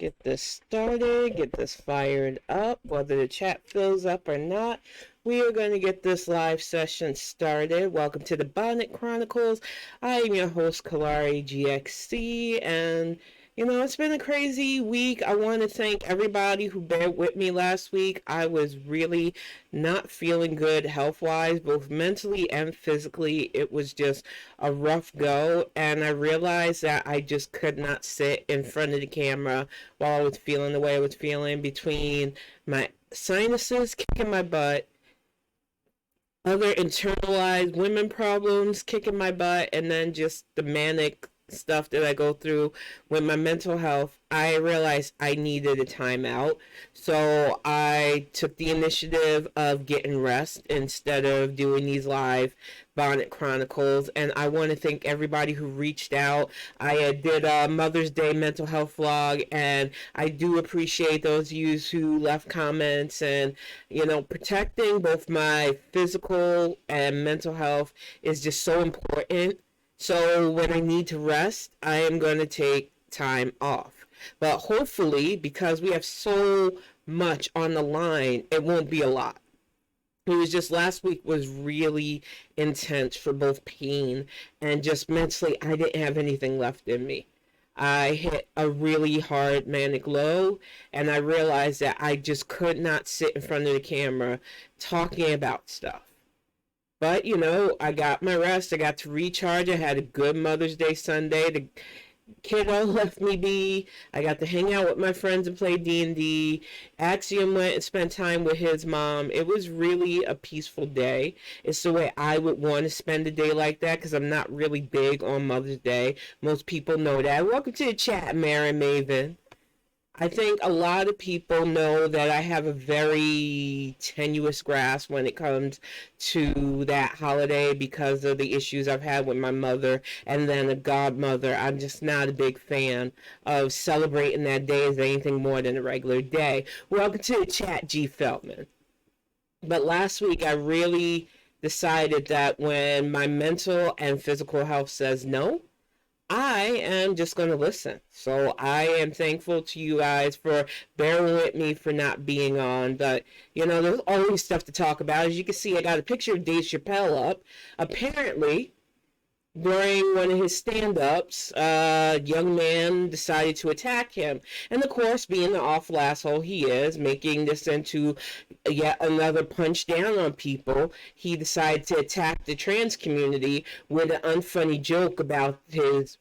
get this started, get this fired up, whether the chat fills up or not. We are going to get this live session started. Welcome to the Bonnet Chronicles. I am your host, Kalari GXC, and it's been a crazy week. I want to thank everybody who bared with me last week. I was really not feeling good health-wise, both mentally and physically. It was just a rough go, and I realized that I just could not sit in front of the camera while I was feeling the way I was feeling, between my sinuses kicking my butt, other internalized women problems kicking my butt, and then just the manic stuff that I go through with my mental health. I realized I needed a timeout. So I took the initiative of getting rest instead of doing these live Bonnet Chronicles. And I want to thank everybody who reached out. I did a Mother's Day mental health vlog, and I do appreciate those of you who left comments. And, protecting both my physical and mental health is just so important. So when I need to rest, I am going to take time off. But hopefully, because we have so much on the line, it won't be a lot. It was just last week was really intense for both pain and just mentally. I didn't have anything left in me. I hit a really hard manic low, and I realized that I just could not sit in front of the camera talking about stuff. But, I got my rest. I got to recharge. I had a good Mother's Day Sunday. The kiddo left me be. I got to hang out with my friends and play D&D. Axiom went and spent time with his mom. It was really a peaceful day. It's the way I would want to spend a day like that, because I'm not really big on Mother's Day. Most people know that. Welcome to the chat, Mary Maven. I think a lot of people know that I have a very tenuous grasp when it comes to that holiday because of the issues I've had with my mother and then a godmother. I'm just not a big fan of celebrating that day as anything more than a regular day. Welcome to the chat, G. Feldman. But last week I really decided that when my mental and physical health says no, I am just going to listen. So I am thankful to you guys for bearing with me for not being on. But, there's always stuff to talk about. As you can see, I got a picture of Dave Chappelle up. Apparently, during one of his stand-ups, a young man decided to attack him. And, of course, being the awful asshole he is, making this into yet another punch down on people, he decided to attack the trans community with an unfunny joke about his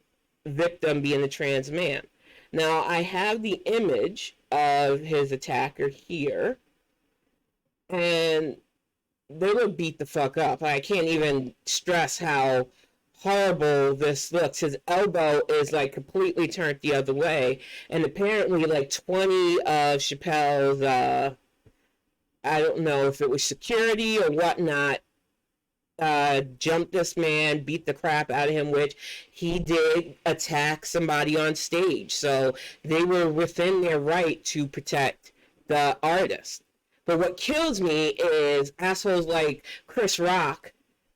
victim being a trans man. Now, I have the image of his attacker here, and they would beat the fuck up. I can't even stress how horrible this looks. His elbow is completely turned the other way, and apparently 20 of Chappelle's I don't know if it was security or whatnot, jumped this man, beat the crap out of him, which he did attack somebody on stage. So they were within their right to protect the artist. But what kills me is assholes like Chris Rock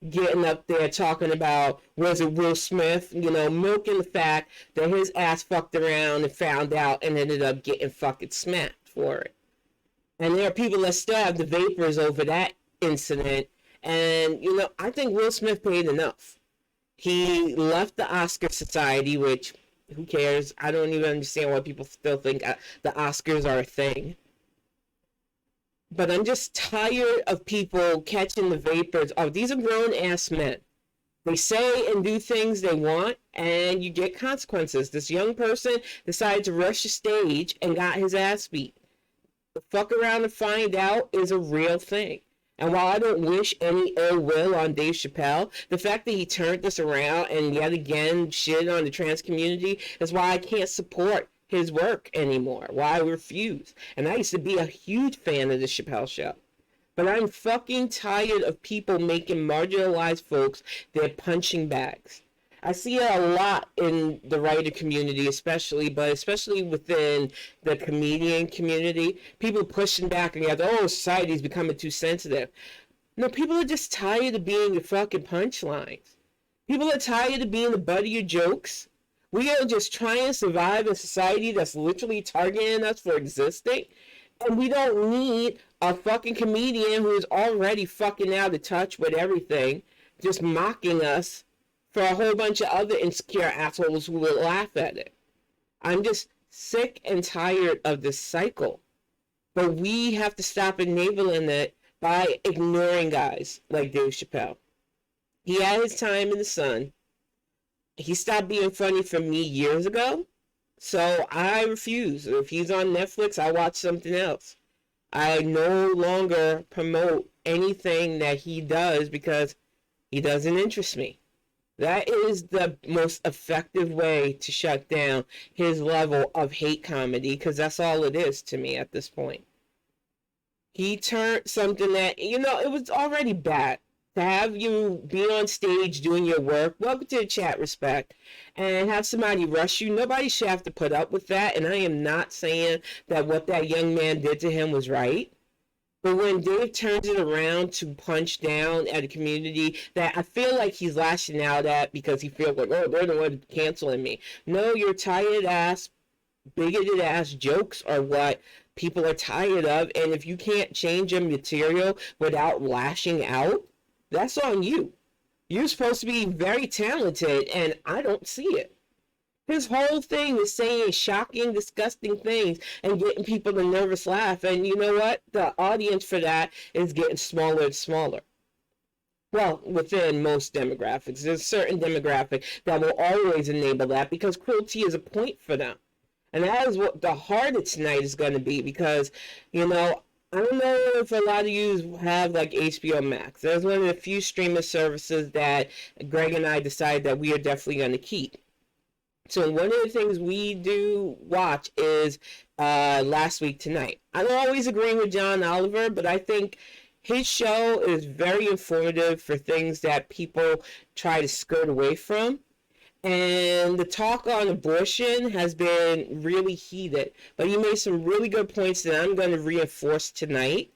getting up there talking about, was it Will Smith, milking the fact that his ass fucked around and found out and ended up getting fucking smacked for it. And there are people that still have the vapors over that incident. And, I think Will Smith paid enough. He left the Oscar Society, which, who cares? I don't even understand why people still think the Oscars are a thing. But I'm just tired of people catching the vapors. Oh, these are grown-ass men. They say and do things they want, and you get consequences. This young person decided to rush the stage and got his ass beat. The fuck around and find out is a real thing. And while I don't wish any ill will on Dave Chappelle, the fact that he turned this around and yet again shit on the trans community is why I can't support his work anymore. Why I refuse. And I used to be a huge fan of the Chappelle Show. But I'm fucking tired of people making marginalized folks their punching bags. I see it a lot in the writer community, especially within the comedian community. People pushing back and society's becoming too sensitive. No, people are just tired of being the fucking punchlines. People are tired of being the butt of your jokes. We are just trying to survive in a society that's literally targeting us for existing. And we don't need a fucking comedian who is already fucking out of touch with everything, just mocking us for a whole bunch of other insecure assholes who will laugh at it. I'm just sick and tired of this cycle. But we have to stop enabling it by ignoring guys like Dave Chappelle. He had his time in the sun. He stopped being funny for me years ago. So I refuse. If he's on Netflix, I watch something else. I no longer promote anything that he does because he doesn't interest me. That is the most effective way to shut down his level of hate comedy, because that's all it is to me at this point. He turned something that, it was already bad. To have you be on stage doing your work, welcome to the chat, respect, and have somebody rush you. Nobody should have to put up with that, and I am not saying that what that young man did to him was right. But when Dave turns it around to punch down at a community that I feel like he's lashing out at because he feels like, oh, they're the one canceling me. No, your tired ass, bigoted ass jokes are what people are tired of. And if you can't change your material without lashing out, that's on you. You're supposed to be very talented, and I don't see it. His whole thing is saying shocking, disgusting things and getting people to nervous laugh. And you know what? The audience for that is getting smaller and smaller. Well, within most demographics. There's a certain demographic that will always enable that because cruelty is a point for them. And that is what the heart of tonight is going to be because, I don't know if a lot of you have like HBO Max. There's one of the few streaming services that Greg and I decided that we are definitely going to keep. So one of the things we do watch is Last Week Tonight. I don't always agree with John Oliver, but I think his show is very informative for things that people try to skirt away from. And the talk on abortion has been really heated. But he made some really good points that I'm going to reinforce tonight.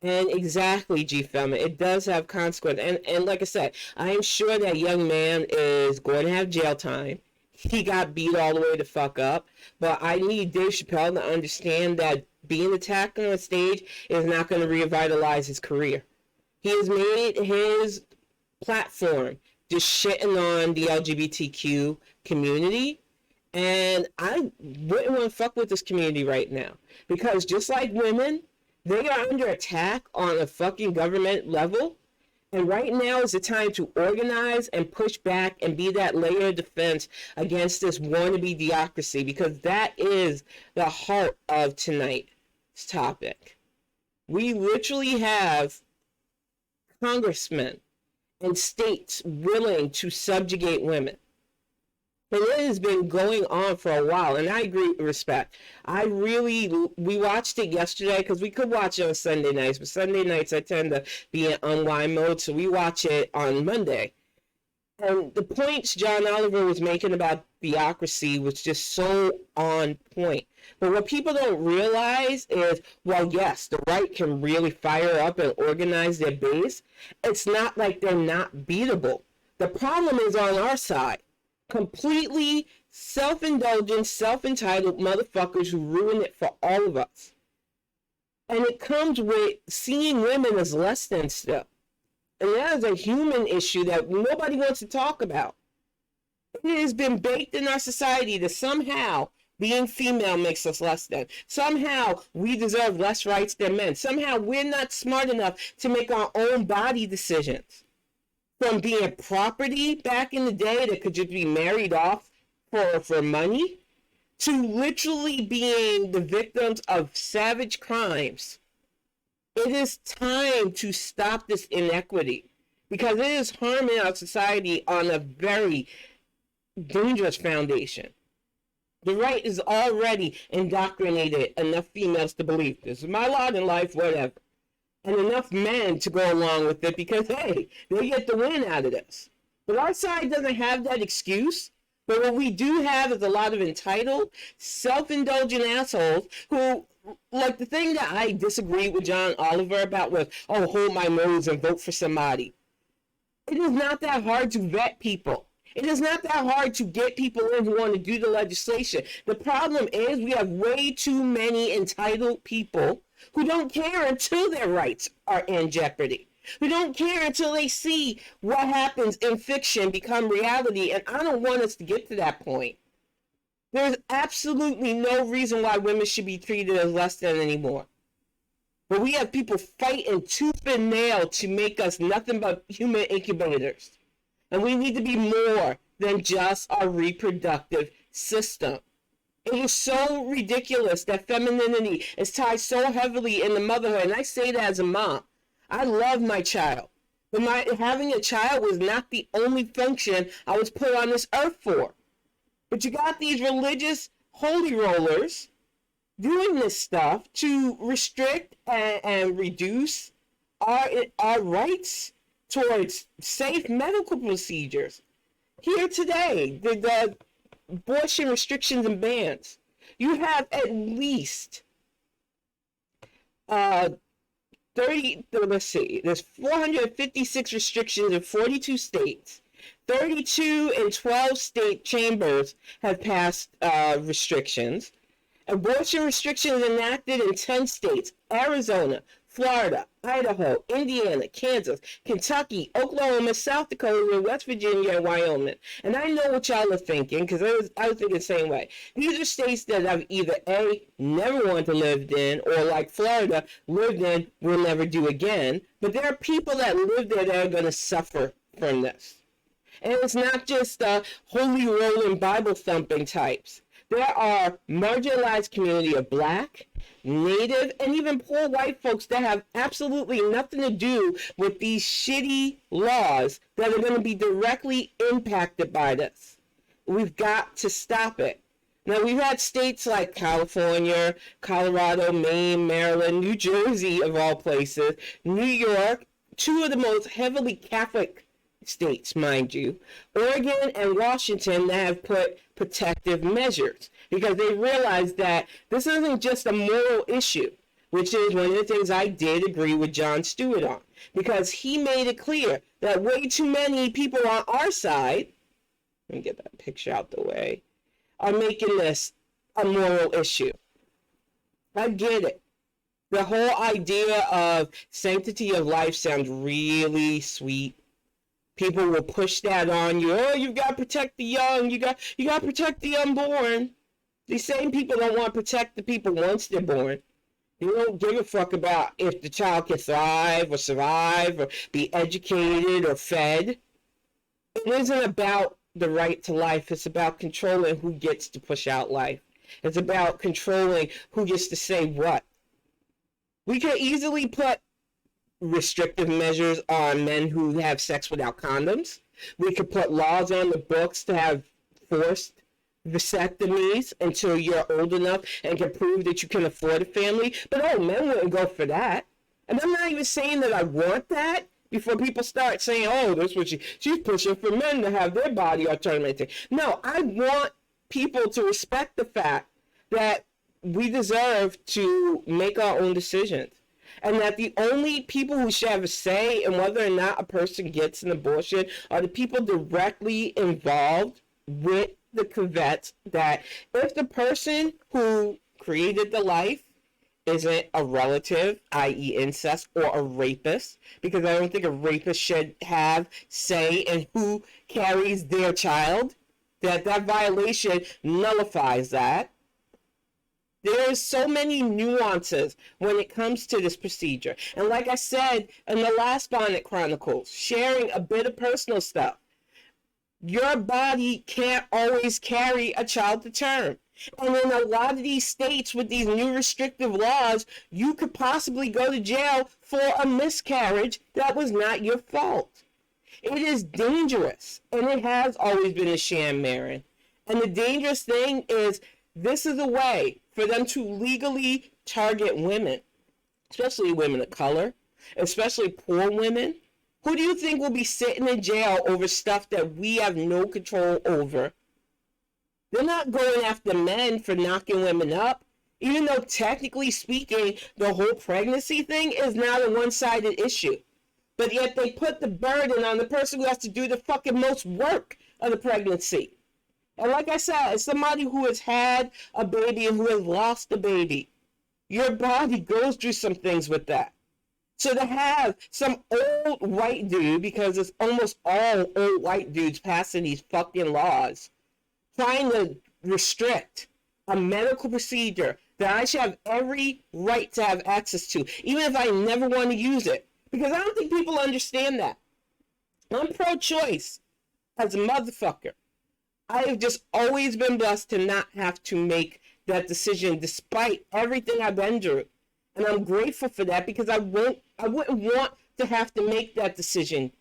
And exactly, G. Feldman, it does have consequences. And like I said, I am sure that young man is going to have jail time. He got beat all the way the fuck up. But I need Dave Chappelle to understand that being attacked on a stage is not going to revitalize his career. He has made his platform just shitting on the LGBTQ community. And I wouldn't want to fuck with this community right now. Because just like women, they are under attack on a fucking government level. And right now is the time to organize and push back and be that layer of defense against this wannabe theocracy, because that is the heart of tonight's topic. We literally have congressmen and states willing to subjugate women. And it has been going on for a while, and I agree with respect. We watched it yesterday because we could watch it on Sunday nights, but Sunday nights I tend to be in unwind mode, so we watch it on Monday. And the points John Oliver was making about theocracy was just so on point. But what people don't realize is, well, yes, the right can really fire up and organize their base. It's not like they're not beatable. The problem is on our side. Completely self-indulgent, self-entitled motherfuckers who ruin it for all of us. And it comes with seeing women as less than stuff. And that is a human issue that nobody wants to talk about. It has been baked in our society that somehow being female makes us less than. Somehow we deserve less rights than men. Somehow we're not smart enough to make our own body decisions. From being property back in the day that could just be married off for money, to literally being the victims of savage crimes. It is time to stop this inequity because it is harming our society on a very dangerous foundation. The right is already indoctrinated enough females to believe this is my lot in life, whatever. And enough men to go along with it because, hey, they get the win out of this. But our side doesn't have that excuse. But what we do have is a lot of entitled, self-indulgent assholes who, like the thing that I disagree with John Oliver about was, oh, hold my nose and vote for somebody. It is not that hard to vet people. It is not that hard to get people in who want to do the legislation. The problem is we have way too many entitled people who don't care until their rights are in jeopardy. Who don't care until they see what happens in fiction become reality. And I don't want us to get to that point. There's absolutely no reason why women should be treated as less than anymore. But we have people fighting tooth and nail to make us nothing but human incubators. And we need to be more than just our reproductive system. It is so ridiculous that femininity is tied so heavily in the motherhood. And I say that as a mom. I love my child. But having a child was not the only function I was put on this earth for. But you got these religious holy rollers doing this stuff to restrict and reduce our rights towards safe medical procedures. Here today, the abortion restrictions and bans. You have at least there's 456 restrictions in 42 states. 32 and 12 state chambers have passed restrictions. Abortion restrictions enacted in 10 states: Arizona, Florida, Idaho, Indiana, Kansas, Kentucky, Oklahoma, South Dakota, West Virginia, and Wyoming. And I know what y'all are thinking, because I was thinking the same way. These are states that I've either A, never wanted to live in, or like Florida, lived in, will never do again. But there are people that live there that are going to suffer from this. And it's not just holy rolling Bible thumping types. There are marginalized community of Black, Native, and even poor white folks that have absolutely nothing to do with these shitty laws that are going to be directly impacted by this. We've got to stop it. Now, we've had states like California, Colorado, Maine, Maryland, New Jersey, of all places, New York, two of the most heavily Catholic states, mind you, Oregon and Washington, that have put protective measures because they realize that this isn't just a moral issue, which is one of the things I did agree with Jon Stewart on, because he made it clear that way too many people on our side, let me get that picture out the way, are making this a moral issue. I get it. The whole idea of sanctity of life sounds really sweet. People will push that on you. Oh, you've got to protect the young. You got to protect the unborn. These same people don't want to protect the people once they're born. They don't give a fuck about if the child can thrive or survive or be educated or fed. It isn't about the right to life. It's about controlling who gets to push out life. It's about controlling who gets to say what. We could easily put restrictive measures on men who have sex without condoms. We could put laws on the books to have forced vasectomies until you're old enough and can prove that you can afford a family. But men wouldn't go for that. And I'm not even saying that I want that before people start saying, oh, that's what she's pushing for men to have their body autonomy. No, I want people to respect the fact that we deserve to make our own decisions. And that the only people who should have a say in whether or not a person gets an abortion are the people directly involved with the covet. That if the person who created the life isn't a relative, i.e. incest, or a rapist, because I don't think a rapist should have say in who carries their child, that violation nullifies that. There's so many nuances when it comes to this procedure. And like I said in the last Bonnet Chronicles, sharing a bit of personal stuff, your body can't always carry a child to term. And in a lot of these states with these new restrictive laws, you could possibly go to jail for a miscarriage that was not your fault. It is dangerous, and it has always been a sham, Marin. And the dangerous thing is, this is a way for them to legally target women, especially women of color, especially poor women. Who do you think will be sitting in jail over stuff that we have no control over? They're not going after men for knocking women up, even though technically speaking, the whole pregnancy thing is not a one-sided issue. But yet they put the burden on the person who has to do the fucking most work of the pregnancy. And like I said, as somebody who has had a baby and who has lost a baby, your body goes through some things with that. So to have some old white dude, because it's almost all old white dudes passing these fucking laws, trying to restrict a medical procedure that I should have every right to have access to, even if I never want to use it. Because I don't think people understand that. I'm pro-choice as a motherfucker. I have just always been blessed to not have to make that decision despite everything I've been through. And I'm grateful for that because I wouldn't want to have to make that decision.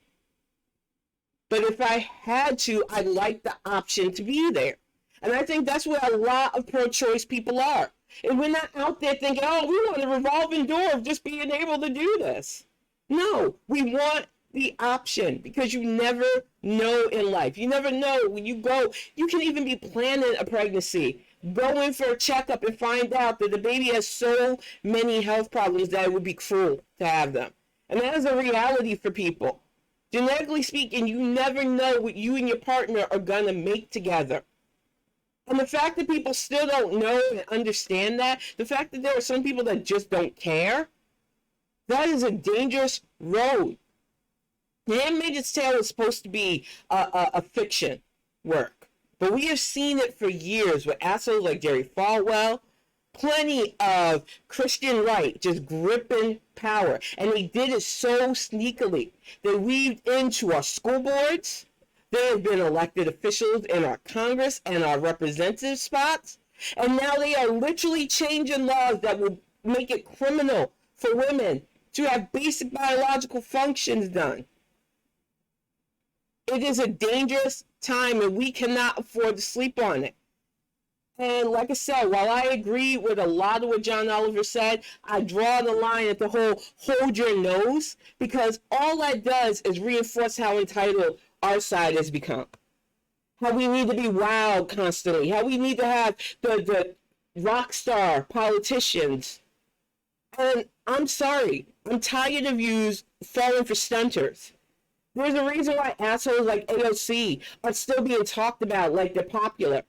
But if I had to, I'd like the option to be there. And I think that's where a lot of pro-choice people are. And we're not out there thinking, oh, we want a revolving door of just being able to do this. No, we want the option because you never know in life. You never know when you go. You can even be planning a pregnancy, go in for a checkup and find out that the baby has so many health problems that it would be cruel to have them. And that is a reality for people. Genetically speaking, you never know what you and your partner are going to make together. And the fact that people still don't know and understand that, the fact that there are some people that just don't care, that is a dangerous road. The Handmaid's Tale is supposed to be a fiction work. But we have seen it for years with assholes like Jerry Falwell, plenty of Christian right just gripping power. And they did it so sneakily. They weaved into our school boards. There have been elected officials in our Congress and our representative spots. And now they are literally changing laws that will make it criminal for women to have basic biological functions done. It is a dangerous time and we cannot afford to sleep on it. And like I said, while I agree with a lot of what John Oliver said, I draw the line at the whole hold your nose, because all that does is reinforce how entitled our side has become. How we need to be wild constantly. How we need to have the rock star politicians. And I'm sorry, I'm tired of you falling for stunters. There's a reason why assholes like AOC are still being talked about like they're popular.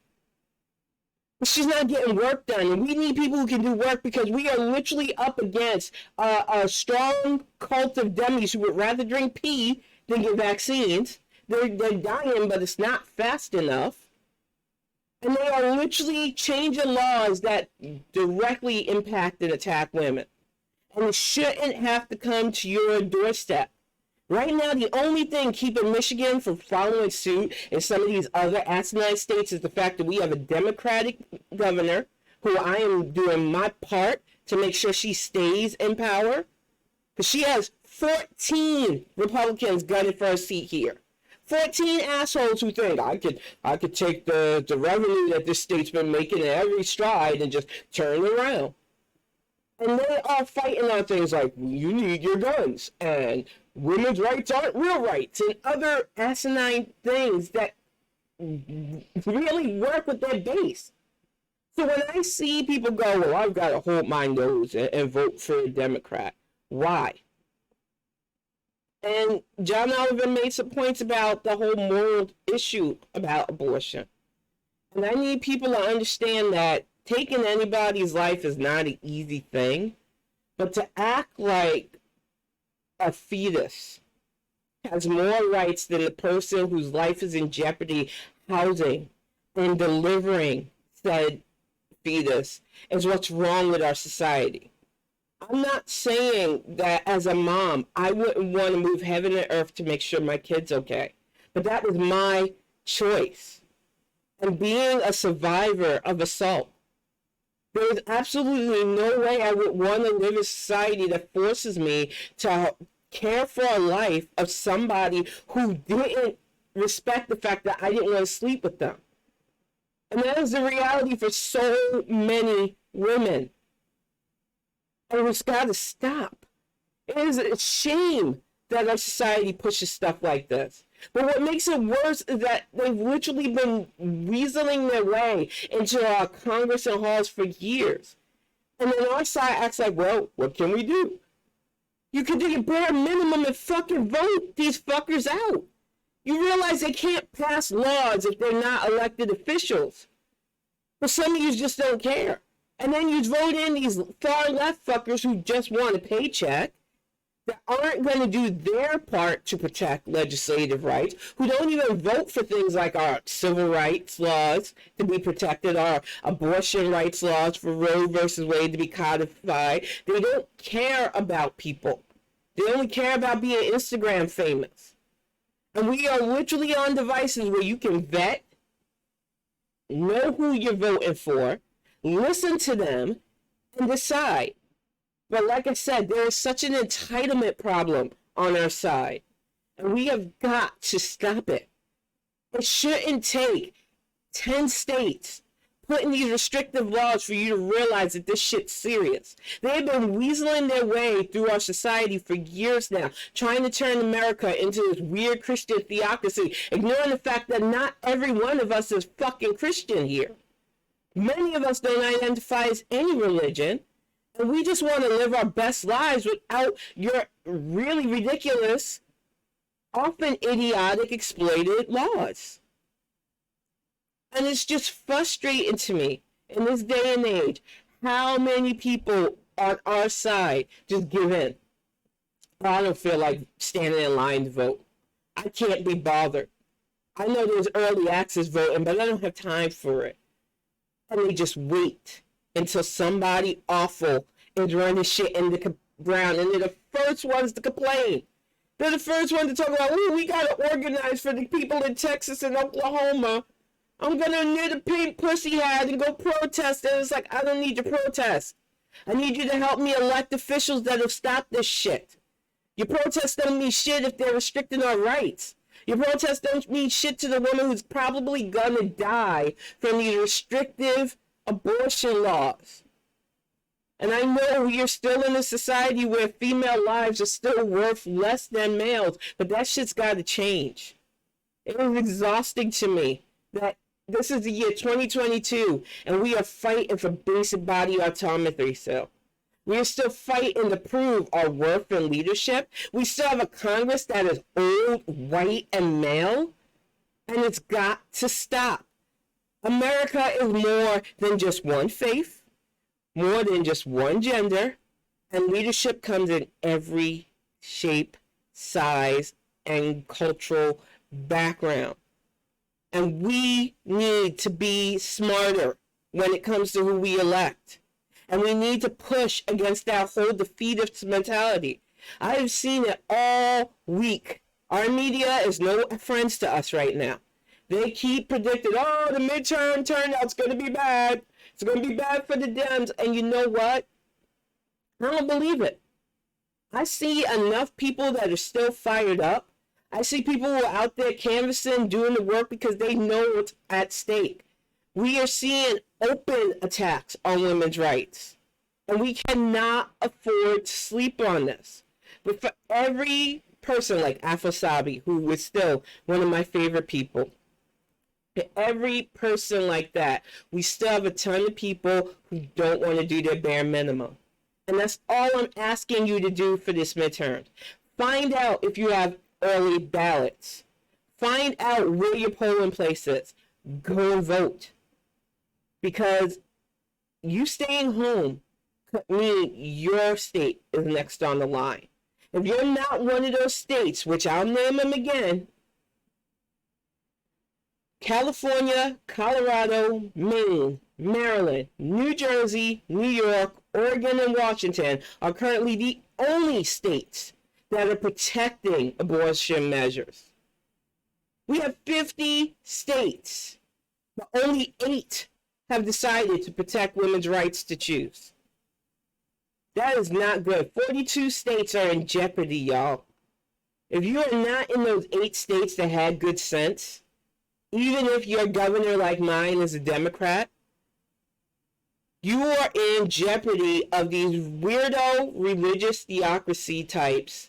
But she's not getting work done, and we need people who can do work because we are literally up against a strong cult of dummies who would rather drink pee than get vaccines. They're dying, but it's not fast enough. And they are literally changing laws that directly impact and attack women. And it shouldn't have to come to your doorstep. Right now, the only thing keeping Michigan from following suit in some of these other asinine states is the fact that we have a Democratic governor who I am doing my part to make sure she stays in power. Because she has 14 Republicans gunning for a seat here. 14 assholes who think I could take the revenue that this state's been making in every stride and just turn it around. And they are fighting on things like, you need your guns, and women's rights aren't real rights, and other asinine things that really work with their base. So when I see people go, well, I've got to hold my nose and vote for a Democrat. Why? And John Oliver made some points about the whole moral issue about abortion. And I need people to understand that taking anybody's life is not an easy thing, but to act like a fetus has more rights than the person whose life is in jeopardy housing and delivering said fetus is what's wrong with our society. I'm not saying that as a mom, I wouldn't want to move heaven and earth to make sure my kid's okay. But that was my choice. And being a survivor of assault, there is absolutely no way I would want to live in a society that forces me to care for a life of somebody who didn't respect the fact that I didn't want to sleep with them. And that is the reality for so many women. And it's got to stop. It is a shame that our society pushes stuff like this. But what makes it worse is that they've literally been weaseling their way into our Congress and halls for years. And then our side acts like, well, what can we do? You can do your bare minimum and fucking vote these fuckers out. You realize they can't pass laws if they're not elected officials. But some of you just don't care. And then you vote in these far left fuckers who just want a paycheck, that aren't going to do their part to protect legislative rights, who don't even vote for things like our civil rights laws to be protected, our abortion rights laws for Roe versus Wade to be codified. They don't care about people. They only care about being Instagram famous. And we are literally on devices where you can vet, know who you're voting for, listen to them, and decide. But like I said, there is such an entitlement problem on our side. And we have got to stop it. It shouldn't take 10 states putting these restrictive laws for you to realize that this shit's serious. They've been weaseling their way through our society for years now, trying to turn America into this weird Christian theocracy, ignoring the fact that not every one of us is fucking Christian here. Many of us don't identify as any religion. And we just want to live our best lives without your really ridiculous, often idiotic, exploited laws. And it's just frustrating to me in this day and age how many people on our side just give in. I don't feel like standing in line to vote. I can't be bothered. I know there's early access voting, but I don't have time for it. And they just wait until somebody awful is running shit in the ground, and they're the first ones to complain. They're the first ones to talk about, oh, we got to organize for the people in Texas and Oklahoma. I'm going to knit a pink pussy hat and go protest. And it's like, I don't need your protest. I need you to help me elect officials that'll stop this shit. Your protest don't mean shit if they're restricting our rights. Your protest don't mean shit to the woman who's probably going to die from these restrictive abortion laws. And I know we are still in a society where female lives are still worth less than males, but that shit's got to change. It is exhausting to me that this is the year 2022, and we are fighting for basic body autonomy still. We are still fighting to prove our worth and leadership. We still have a Congress that is old, white, and male, and it's got to stop. America is more than just one faith, more than just one gender, and leadership comes in every shape, size, and cultural background. And we need to be smarter when it comes to who we elect. And we need to push against that whole defeatist mentality. I have seen it all week. Our media is no friends to us right now. They keep predicting, oh, the midterm turnout's going to be bad. It's going to be bad for the Dems. And you know what? I don't believe it. I see enough people that are still fired up. I see people who are out there canvassing, doing the work because they know what's at stake. We are seeing open attacks on women's rights. And we cannot afford to sleep on this. But for every person like Afosabi, who was still one of my favorite people, for every person like that, we still have a ton of people who don't want to do their bare minimum. And that's all I'm asking you to do for this midterm. Find out if you have early ballots. Find out where your polling place is. Go and vote. Because you staying home could mean your state is next on the line. If you're not one of those states, which I'll name them again, California, Colorado, Maine, Maryland, New Jersey, New York, Oregon, and Washington are currently the only states that are protecting abortion measures. We have 50 states, but only 8 have decided to protect women's rights to choose. That is not good. 42 states are in jeopardy, y'all. If you are not in those 8 states that had good sense, even if your governor like mine is a Democrat, you are in jeopardy of these weirdo religious theocracy types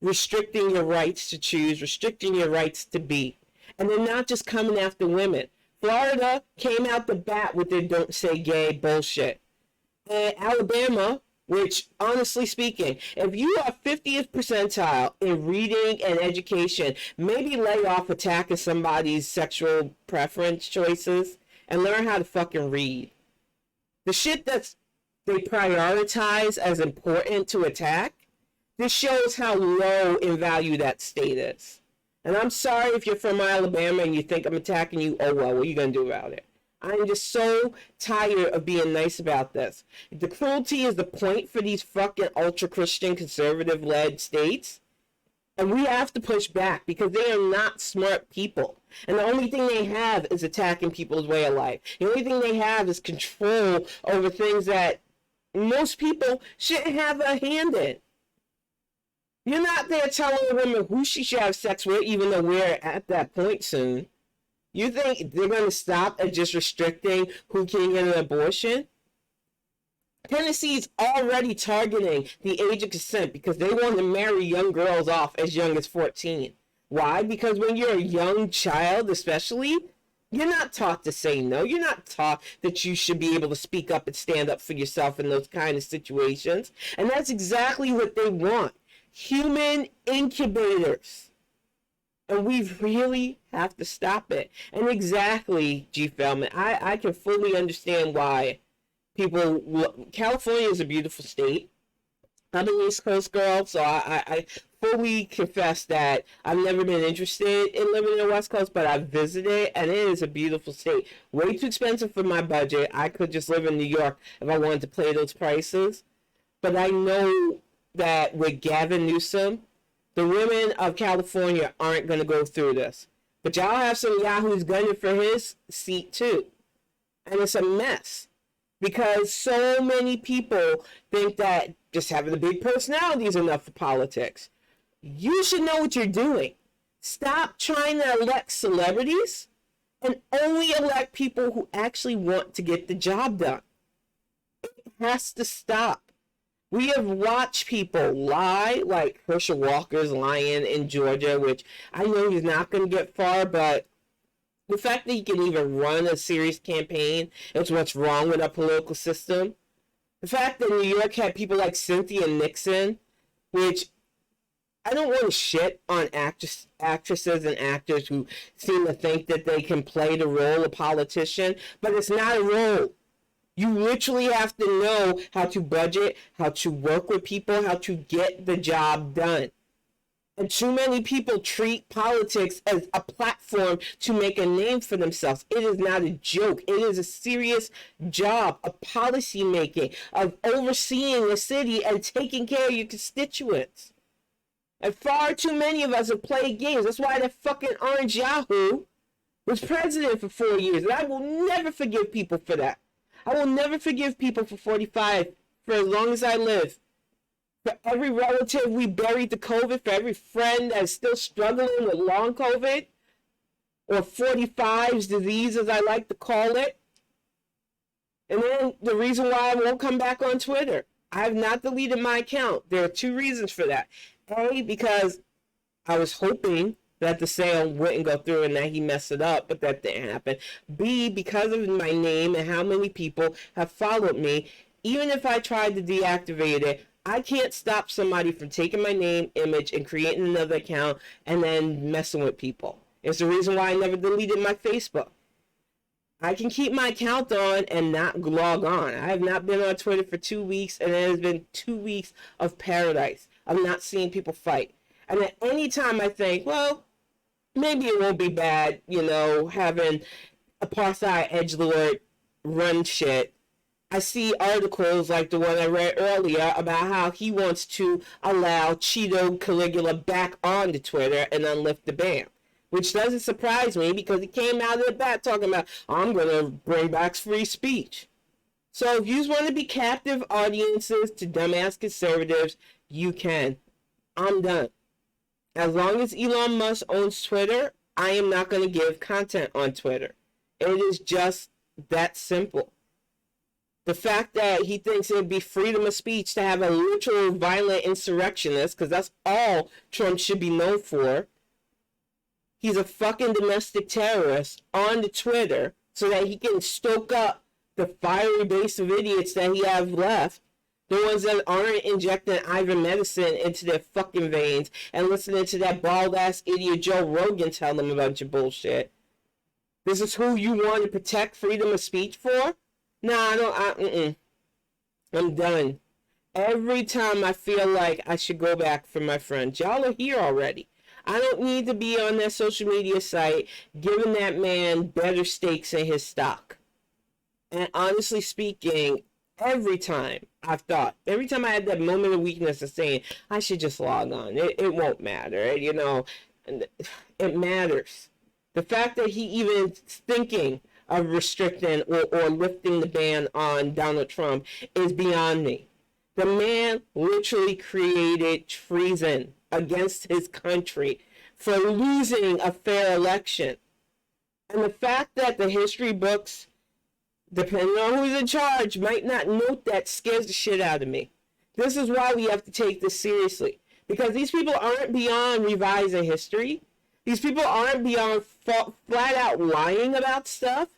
restricting your rights to choose, restricting your rights to be. And they're not just coming after women. Florida came out the bat with their don't say gay bullshit. And Alabama Which, honestly speaking, if you are 50th percentile in reading and education, maybe lay off attacking somebody's sexual preference choices and learn how to fucking read. The shit that they prioritize as important to attack, this shows how low in value that state is. And I'm sorry if you're from Alabama and you think I'm attacking you. Oh well, what are you going to do about it? I'm just so tired of being nice about this. The cruelty is the point for these fucking ultra-Christian conservative-led states. And we have to push back because they are not smart people. And the only thing they have is attacking people's way of life. The only thing they have is control over things that most people shouldn't have a hand in. You're not there telling a woman who she should have sex with, even though we're at that point soon. You think they're going to stop at just restricting who can get an abortion? Tennessee's already targeting the age of consent because they want to marry young girls off as young as 14. Why? Because when you're a young child, especially, you're not taught to say no. You're not taught that you should be able to speak up and stand up for yourself in those kind of situations. And that's exactly what they want. Human incubators. And we really have to stop it. And exactly, G. Feldman, I can fully understand why California is a beautiful state. I'm an East Coast girl, so I fully confess that I've never been interested in living in the West Coast, but I've visited, and it is a beautiful state. Way too expensive for my budget. I could just live in New York if I wanted to pay those prices. But I know that with Gavin Newsom, the women of California aren't going to go through this. But y'all have some yahoos gunning for his seat too. And it's a mess. Because so many people think that just having a big personality is enough for politics. You should know what you're doing. Stop trying to elect celebrities and only elect people who actually want to get the job done. It has to stop. We have watched people lie, like Herschel Walker's lying in Georgia, which I know he's not going to get far, but the fact that he can even run a serious campaign is what's wrong with our political system. The fact that New York had people like Cynthia Nixon, which I don't want to shit on actresses and actors who seem to think that they can play the role of politician, but it's not a role. You literally have to know how to budget, how to work with people, how to get the job done. And too many people treat politics as a platform to make a name for themselves. It is not a joke. It is a serious job of policy making, of overseeing the city and taking care of your constituents. And far too many of us have played games. That's why that fucking orange Yahoo was president for 4 years. And I will never forgive people for that. I will never forgive people for 45 for as long as I live. For every relative we buried to COVID, for every friend that's still struggling with long COVID, or 45's disease as I like to call it. And then the reason why I won't come back on Twitter. I have not deleted my account. There are two reasons for that. A, because I was hoping that the sale wouldn't go through and that he messed it up, but that didn't happen. B, because of my name and how many people have followed me, even if I tried to deactivate it, I can't stop somebody from taking my name, image, and creating another account and then messing with people. It's the reason why I never deleted my Facebook. I can keep my account on and not log on. I have not been on Twitter for 2 weeks, and it has been 2 weeks of paradise. I'm not seeing people fight. And at any time I think, well, maybe it won't be bad, having apartheid edgelord run shit. I see articles like the one I read earlier about how he wants to allow Cheeto Caligula back onto Twitter and unlift the ban, which doesn't surprise me because he came out of the bat talking about, I'm going to bring back free speech. So if you want to be captive audiences to dumbass conservatives, you can. I'm done. As long as Elon Musk owns Twitter, I am not going to give content on Twitter. It is just that simple. The fact that he thinks it would be freedom of speech to have a literal violent insurrectionist, because that's all Trump should be known for. He's a fucking domestic terrorist on the Twitter so that he can stoke up the fiery base of idiots that he have left. The ones that aren't injecting iron medicine into their fucking veins and listening to that bald-ass idiot Joe Rogan tell them a bunch of bullshit. This is who you want to protect freedom of speech for? Nah, I'm done. Every time I feel like I should go back for my friends. Y'all are here already. I don't need to be on that social media site giving that man better stakes in his stock. And honestly speaking, every time I had that moment of weakness of saying, I should just log on. It won't matter. You know, it matters. The fact that he even is thinking of restricting or lifting the ban on Donald Trump is beyond me. The man literally created treason against his country for losing a fair election. And the fact that the history books, depending on who's in charge, might not note that scares the shit out of me. This is why we have to take this seriously. Because these people aren't beyond revising history. These people aren't beyond flat out lying about stuff.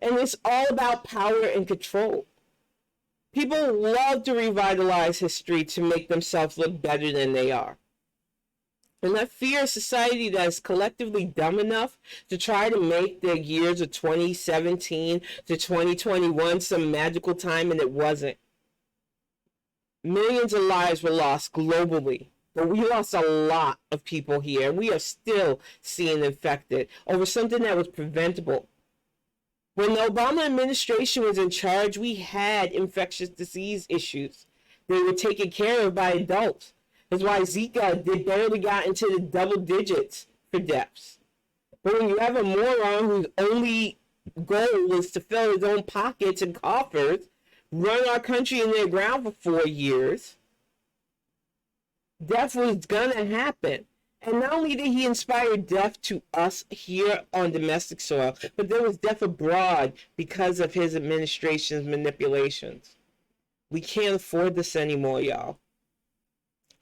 And it's all about power and control. People love to revitalize history to make themselves look better than they are. And I fear a society that is collectively dumb enough to try to make the years of 2017 to 2021 some magical time, and it wasn't. Millions of lives were lost globally, but we lost a lot of people here, and we are still seeing infected over something that was preventable. When the Obama administration was in charge, we had infectious disease issues. They were taken care of by adults. That's why Zika barely got into the double digits for deaths. But when you have a moron whose only goal is to fill his own pockets and coffers, run our country in the ground for 4 years, death was gonna happen. And not only did he inspire death to us here on domestic soil, but there was death abroad because of his administration's manipulations. We can't afford this anymore, y'all.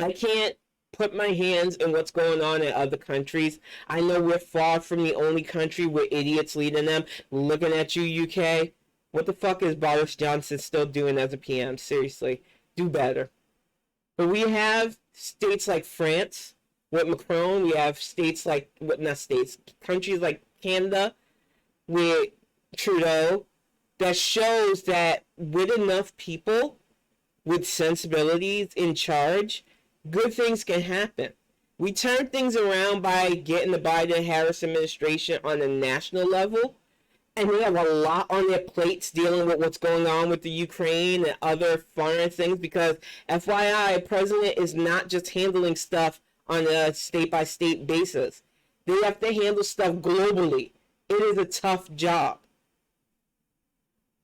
I can't put my hands in what's going on in other countries. I know we're far from the only country with idiots leading them. Looking at you, UK. What the fuck is Boris Johnson still doing as a PM? Seriously, do better. But we have states like France with Macron. We have states like, countries like Canada with Trudeau. That shows that with enough people with sensibilities in charge, good things can happen. We turn things around by getting the Biden-Harris administration on a national level, and they have a lot on their plates dealing with what's going on with the Ukraine and other foreign things, because FYI, a president is not just handling stuff on a state-by-state basis. They have to handle stuff globally. It is a tough job.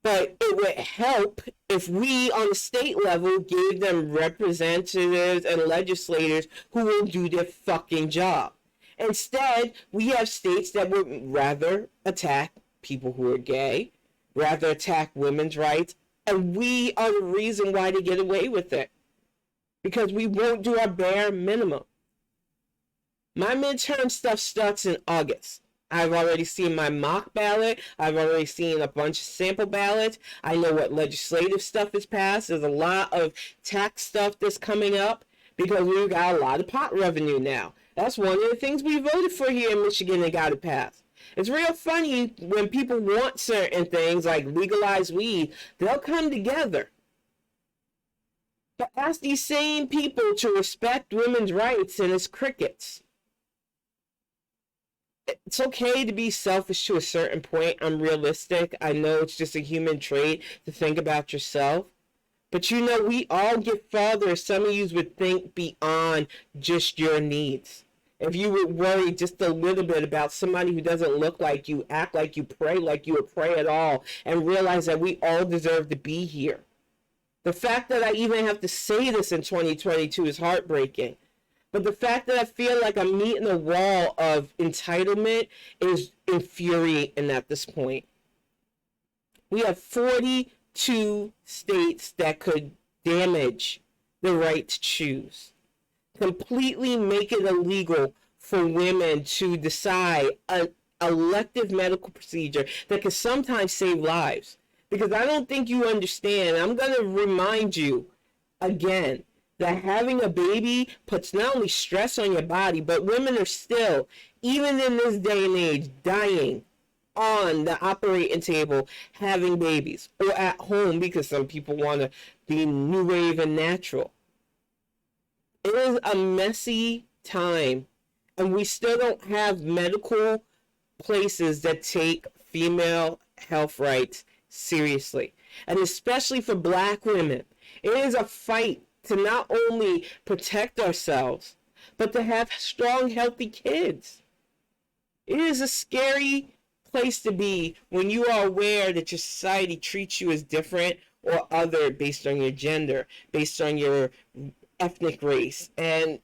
But it would help if we, on the state level, gave them representatives and legislators who will do their fucking job. Instead, we have states that would rather attack people who are gay, rather attack women's rights, and we are the reason why they get away with it. Because we won't do our bare minimum. My midterm stuff starts in August. I've already seen my mock ballot. I've already seen a bunch of sample ballots. I know what legislative stuff is passed. There's a lot of tax stuff that's coming up because we've got a lot of pot revenue now. That's one of the things we voted for here in Michigan and got it passed. It's real funny when people want certain things like legalized weed, they'll come together. But ask these same people to respect women's rights and it's crickets. It's okay to be selfish to a certain point. I'm realistic. I know it's just a human trait to think about yourself. But you know, we all get farther. Some of you would think beyond just your needs. If you would worry just a little bit about somebody who doesn't look like you, act like you pray would pray at all, and realize that we all deserve to be here. The fact that I even have to say this in 2022 is heartbreaking. But the fact that I feel like I'm meeting a wall of entitlement is infuriating at this point. We have 42 states that could damage the right to choose. Completely make it illegal for women to decide an elective medical procedure that can sometimes save lives. Because I don't think you understand. I'm going to remind you again, that having a baby puts not only stress on your body, but women are still, even in this day and age, dying on the operating table having babies, or at home because some people want to be new wave and natural. It is a messy time, and we still don't have medical places that take female health rights seriously, and especially for Black women. It is a fight to not only protect ourselves, but to have strong, healthy kids. It is a scary place to be when you are aware that your society treats you as different or other based on your gender, based on your ethnic race, and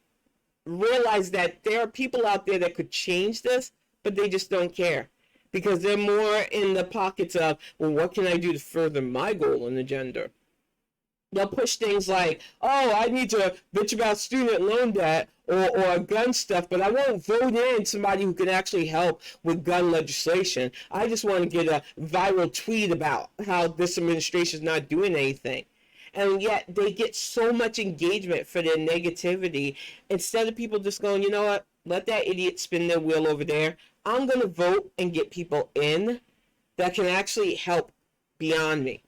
realize that there are people out there that could change this, but they just don't care because they're more in the pockets of, well, what can I do to further my goal and agenda? They'll push things like, oh, I need to bitch about student loan debt or gun stuff, but I won't vote in somebody who can actually help with gun legislation. I just want to get a viral tweet about how this administration is not doing anything. And yet they get so much engagement for their negativity instead of people just going, you know what, let that idiot spin their wheel over there. I'm going to vote and get people in that can actually help beyond me.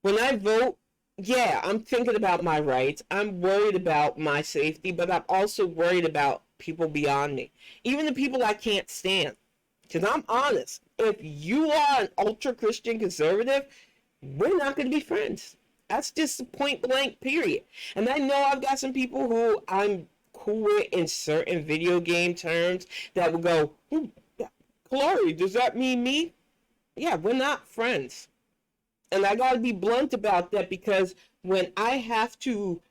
When I vote, yeah, I'm thinking about my rights. I'm worried about my safety, but I'm also worried about people beyond me. Even the people I can't stand. Because I'm honest, if you are an ultra-Christian conservative, we're not going to be friends. That's just point blank, period. And I know I've got some people who I'm cool with in certain video game terms that will go, Kalari, does that mean me? Yeah, we're not friends. And I got to be blunt about that because when I have to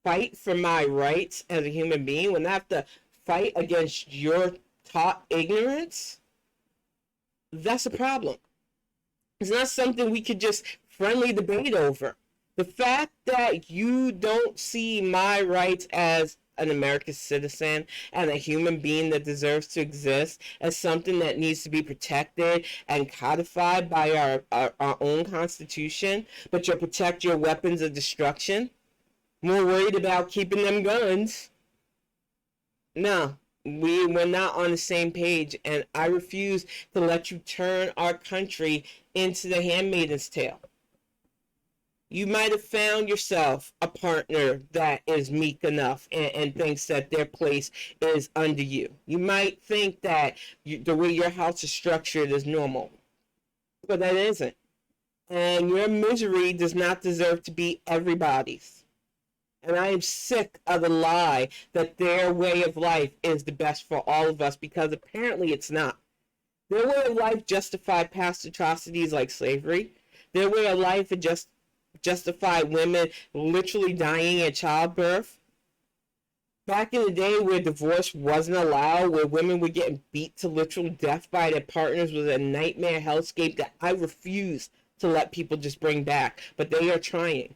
fight for my rights as a human being, when I have to fight against your taught ignorance, that's a problem. It's not something we could just friendly debate over. The fact that you don't see my rights as an American citizen and a human being that deserves to exist as something that needs to be protected and codified by our own Constitution, but you protect your weapons of destruction, more worried about keeping them guns. No, we're not on the same page, and I refuse to let you turn our country into the Handmaid's Tale. You might have found yourself a partner that is meek enough and thinks that their place is under you. You might think that the way your house is structured is normal, but that isn't. And your misery does not deserve to be everybody's. And I am sick of the lie that their way of life is the best for all of us, because apparently it's not. Their way of life justified past atrocities like slavery. Their way of life justify women literally dying at childbirth. Back in the day where divorce wasn't allowed, where women were getting beat to literal death by their partners, was a nightmare hellscape that I refuse to let people just bring back. But they are trying.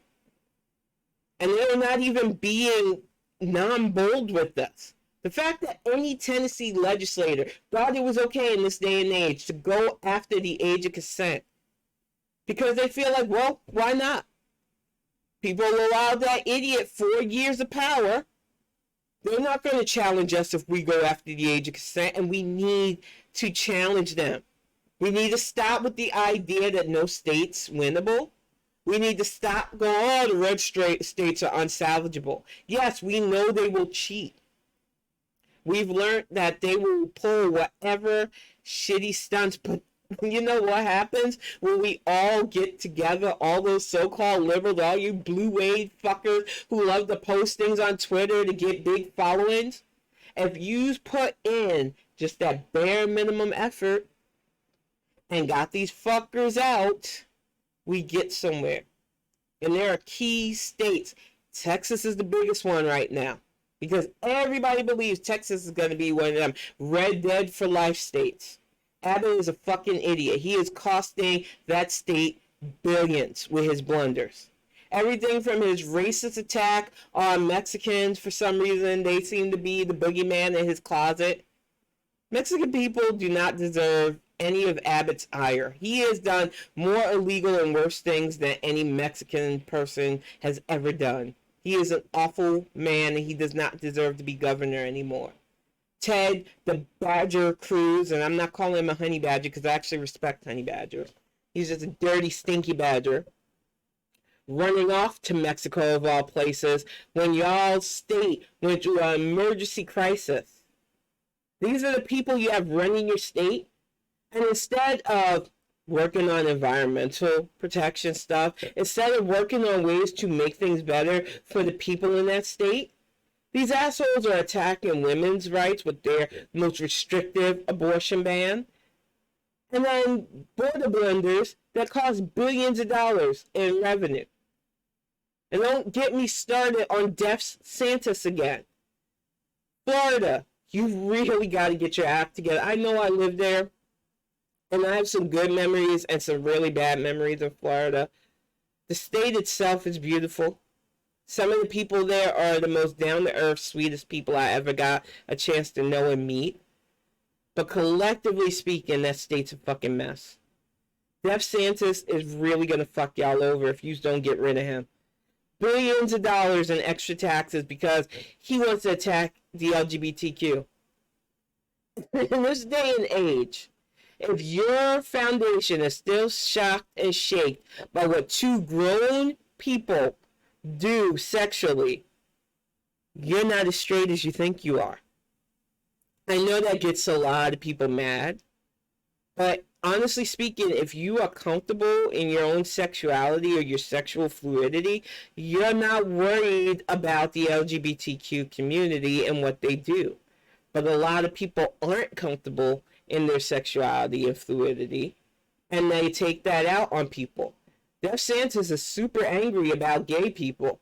And they're not even being non-bold with us. The fact that any Tennessee legislator thought it was okay in this day and age to go after the age of consent because they feel like, well, why not? People allowed that idiot 4 years of power. They're not going to challenge us if we go after the age of consent, and we need to challenge them. We need to stop with the idea that no state's winnable. We need to stop going, oh, the red states are unsalvageable. Yes, we know they will cheat. We've learned that they will pull whatever shitty stunts, but you know what happens when we all get together, all those so-called liberals, all you blue wave fuckers who love to post things on Twitter to get big followings? If you put in just that bare minimum effort and got these fuckers out, we get somewhere. And there are key states. Texas is the biggest one right now because everybody believes Texas is going to be one of them red dead for life states. Abbott is a fucking idiot. He is costing that state billions with his blunders. Everything from his racist attack on Mexicans, for some reason, they seem to be the boogeyman in his closet. Mexican people do not deserve any of Abbott's ire. He has done more illegal and worse things than any Mexican person has ever done. He is an awful man, and he does not deserve to be governor anymore. Ted, the Badger Cruz, and I'm not calling him a honey badger because I actually respect honey badgers. He's just a dirty, stinky badger. Running off to Mexico, of all places, when y'all's state went through an emergency crisis. These are the people you have running your state. And instead of working on environmental protection stuff, instead of working on ways to make things better for the people in that state, these assholes are attacking women's rights with their most restrictive abortion ban. And then border blenders that cost billions of dollars in revenue. And don't get me started on DeSantis again. Florida, you really got to get your act together. I know I live there, and I have some good memories and some really bad memories of Florida. The state itself is beautiful. Some of the people there are the most down-to-earth, sweetest people I ever got a chance to know and meet. But collectively speaking, that state's a fucking mess. DeSantis is really going to fuck y'all over if you don't get rid of him. Billions of dollars in extra taxes because he wants to attack the LGBTQ. In this day and age, if your foundation is still shocked and shaken by what two grown people do sexually, you're not as straight as you think you are. I know that gets a lot of people mad, but honestly speaking, if you are comfortable in your own sexuality or your sexual fluidity, you're not worried about the LGBTQ community and what they do. But a lot of people aren't comfortable in their sexuality and fluidity, and they take that out on people. DeSantis is super angry about gay people.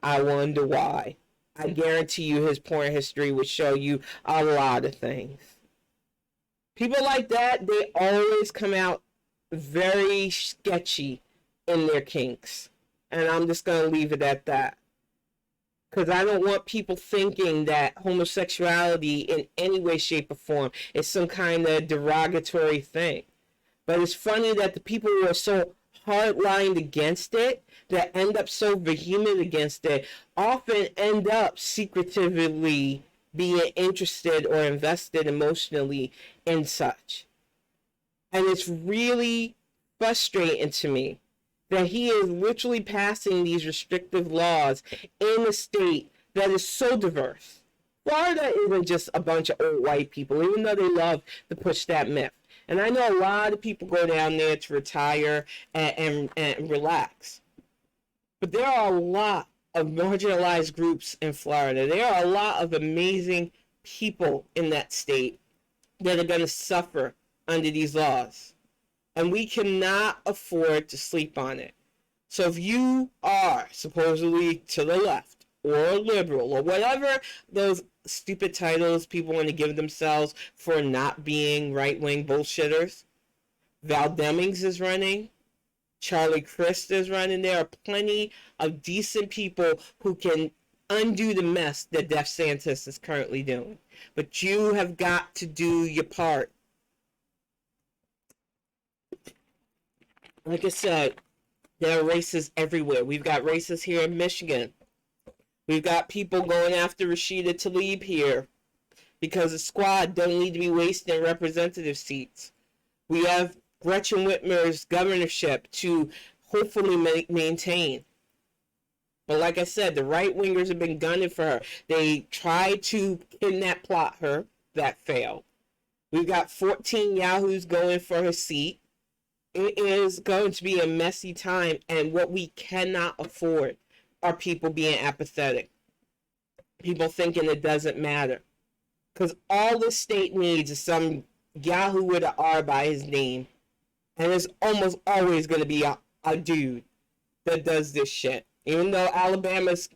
I wonder why. I guarantee you his porn history would show you a lot of things. People like that, they always come out very sketchy in their kinks. And I'm just going to leave it at that. Because I don't want people thinking that homosexuality in any way, shape, or form is some kind of derogatory thing. But it's funny that the people who are so hard-lined against it, that end up so vehement against it, often end up secretively being interested or invested emotionally in such. And it's really frustrating to me that he is literally passing these restrictive laws in a state that is so diverse. Florida isn't just a bunch of old white people, even though they love to push that myth. And I know a lot of people go down there to retire and relax. But there are a lot of marginalized groups in Florida. There are a lot of amazing people in that state that are going to suffer under these laws. And we cannot afford to sleep on it. So if you are supposedly to the left or liberal or whatever those stupid titles people want to give themselves for not being right-wing bullshitters, Val Demings is running. Charlie Crist is running. There are plenty of decent people who can undo the mess that DeSantis is currently doing. But you have got to do your part. Like I said, there are races everywhere. We've got races here in Michigan. We've got people going after Rashida Tlaib here because the squad don't need to be wasting representative seats. We have Gretchen Whitmer's governorship to hopefully maintain. But like I said, the right-wingers have been gunning for her. They tried to kidnap plot her. That failed. We've got 14 yahoos going for her seat. It is going to be a messy time, and what we cannot afford are people being apathetic. People thinking it doesn't matter. Because all the state needs is some yahoo with an R by his name. And it's almost always going to be a dude that does this shit. Even though Alabama's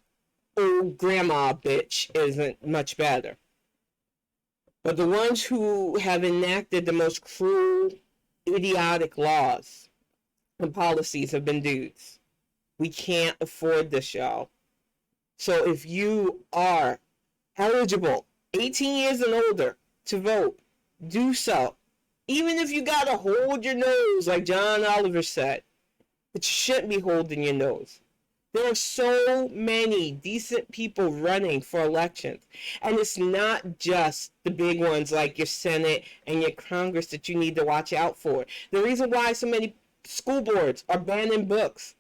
old grandma bitch isn't much better. But the ones who have enacted the most cruel, idiotic laws and policies have been dudes. We can't afford this, y'all. So if you are eligible, 18 years and older, to vote, do so. Even if you gotta hold your nose, like John Oliver said, but you shouldn't be holding your nose. There are so many decent people running for elections. And it's not just the big ones like your Senate and your Congress that you need to watch out for. The reason why so many school boards are banning books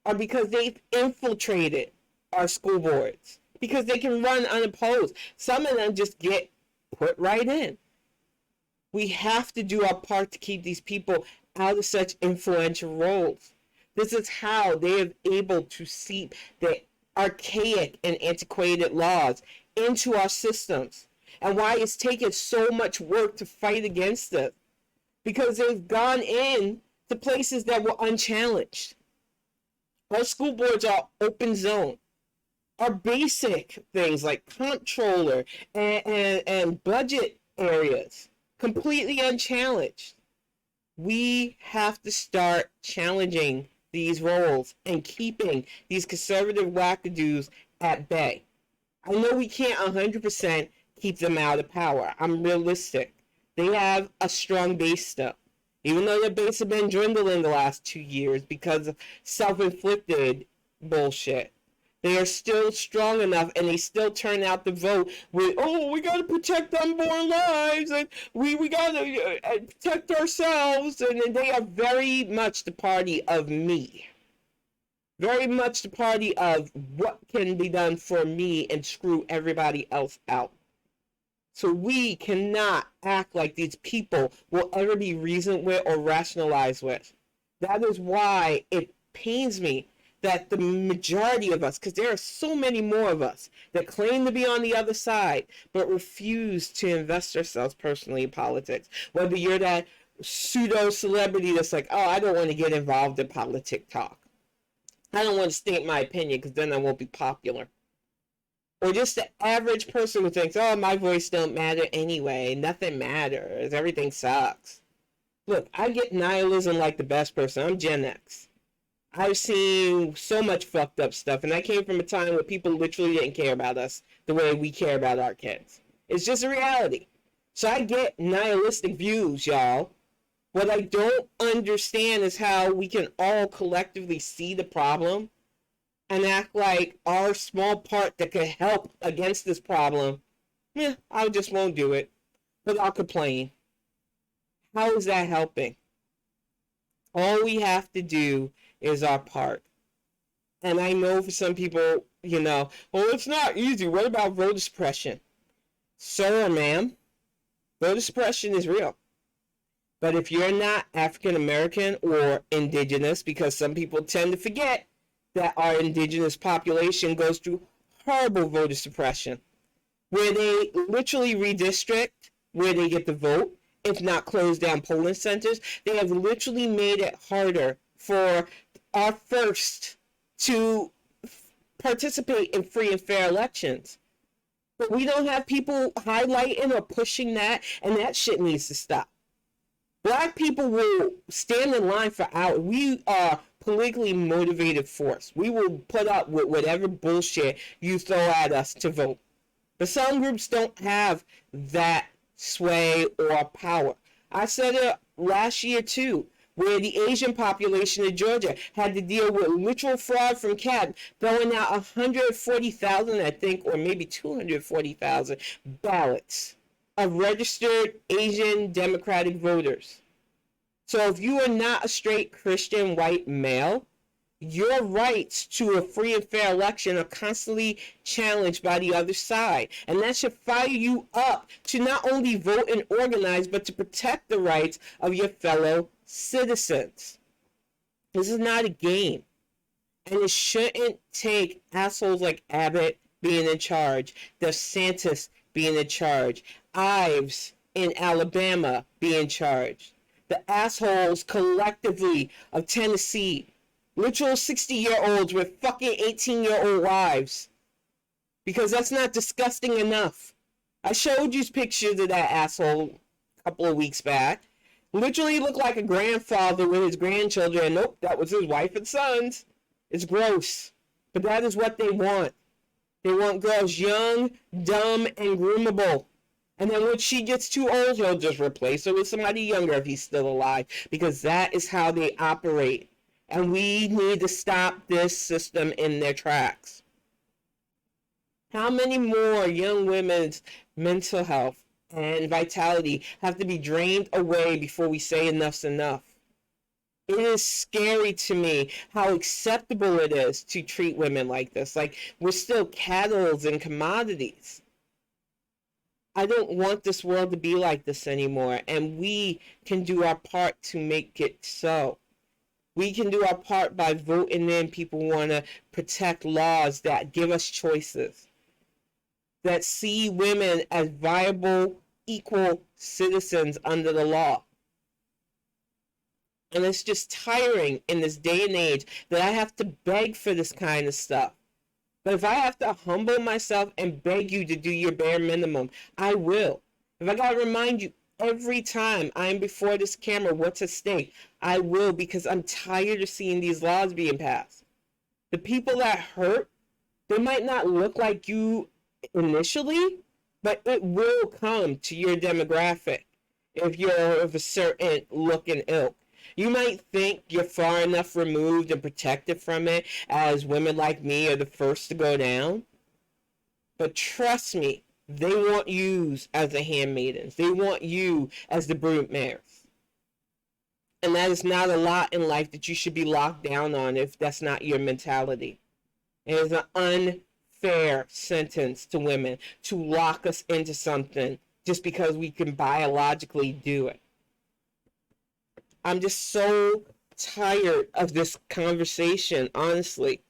are because they've infiltrated our school boards. Because they can run unopposed. Some of them just get put right in. We have to do our part to keep these people out of such influential roles. This is how they are able to seep the archaic and antiquated laws into our systems, and why it's taken so much work to fight against it. Because they've gone in to places that were unchallenged. Our school boards are open zone. Our basic things like comptroller and budget areas, completely unchallenged. We have to start challenging these roles and keeping these conservative wackadoos at bay. I know we can't 100% keep them out of power. I'm realistic. They have a strong base still. Even though their base has been dwindling the last 2 years because of self-inflicted bullshit. They are still strong enough, and they still turn out the vote with, oh, we got to protect unborn lives, and we got to protect ourselves, and they are very much the party of me. Very much the party of what can be done for me and screw everybody else out. So we cannot act like these people will ever be reasoned with or rationalized with. That is why it pains me that the majority of us, because there are so many more of us that claim to be on the other side, but refuse to invest ourselves personally in politics. Whether you're that pseudo celebrity that's like, oh, I don't want to get involved in politic talk. I don't want to state my opinion because then I won't be popular. Or just the average person who thinks, oh, my voice don't matter anyway. Nothing matters. Everything sucks. Look, I get nihilism like the best person. I'm Gen X. I've seen so much fucked up stuff, and I came from a time where people literally didn't care about us the way we care about our kids. It's just a reality. So I get nihilistic views, y'all. What I don't understand is how we can all collectively see the problem and act like our small part that could help against this problem, I just won't do it, but I'll complain. How is that helping? All we have to do is our part. And I know for some people, well, it's not easy. What about voter suppression? Sir, ma'am, voter suppression is real. But if you're not African American or indigenous, because some people tend to forget that our indigenous population goes through horrible voter suppression, where they literally redistrict where they get the vote, if not close down polling centers. They have literally made it harder for our first to participate in free and fair elections. But we don't have people highlighting or pushing that, and that shit needs to stop. Black people will stand in line for hours. We are politically motivated force. We will put up with whatever bullshit you throw at us to vote. But some groups don't have that sway or power. I said it last year too, where the Asian population of Georgia had to deal with literal fraud from CAB, throwing out 140,000, I think, or maybe 240,000 ballots of registered Asian Democratic voters. So if you are not a straight Christian white male, your rights to a free and fair election are constantly challenged by the other side. And that should fire you up to not only vote and organize, but to protect the rights of your fellow citizens. This is not a game. And it shouldn't take assholes like Abbott being in charge, DeSantis being in charge, Ives in Alabama being in charge, the assholes collectively of Tennessee, literal 60-year-olds with fucking 18-year-old wives. Because that's not disgusting enough. I showed you pictures of that asshole a couple of weeks back. Literally looked like a grandfather with his grandchildren. And nope, that was his wife and sons. It's gross. But that is what they want. They want girls young, dumb, and groomable. And then when she gets too old, he'll just replace her with somebody younger if he's still alive, because that is how they operate. And we need to stop this system in their tracks. How many more young women's mental health and vitality have to be drained away before we say enough's enough? It is scary to me how acceptable it is to treat women like this. Like we're still cattle and commodities. I don't want this world to be like this anymore, and we can do our part to make it so. We can do our part by voting in people who want to protect laws that give us choices, that see women as viable, equal citizens under the law. And it's just tiring in this day and age that I have to beg for this kind of stuff. But if I have to humble myself and beg you to do your bare minimum, I will. If I gotta remind you every time I'm before this camera what's at stake, I will, because I'm tired of seeing these laws being passed. The people that hurt, they might not look like you initially, but it will come to your demographic if you're of a certain look and ilk. You might think you're far enough removed and protected from it, as women like me are the first to go down. But trust me, they want you as the handmaidens. They want you as the broodmares. And that is not a lot in life that you should be locked down on if that's not your mentality. It is an unfair sentence to women to lock us into something just because we can biologically do it. I'm just so tired of this conversation, honestly.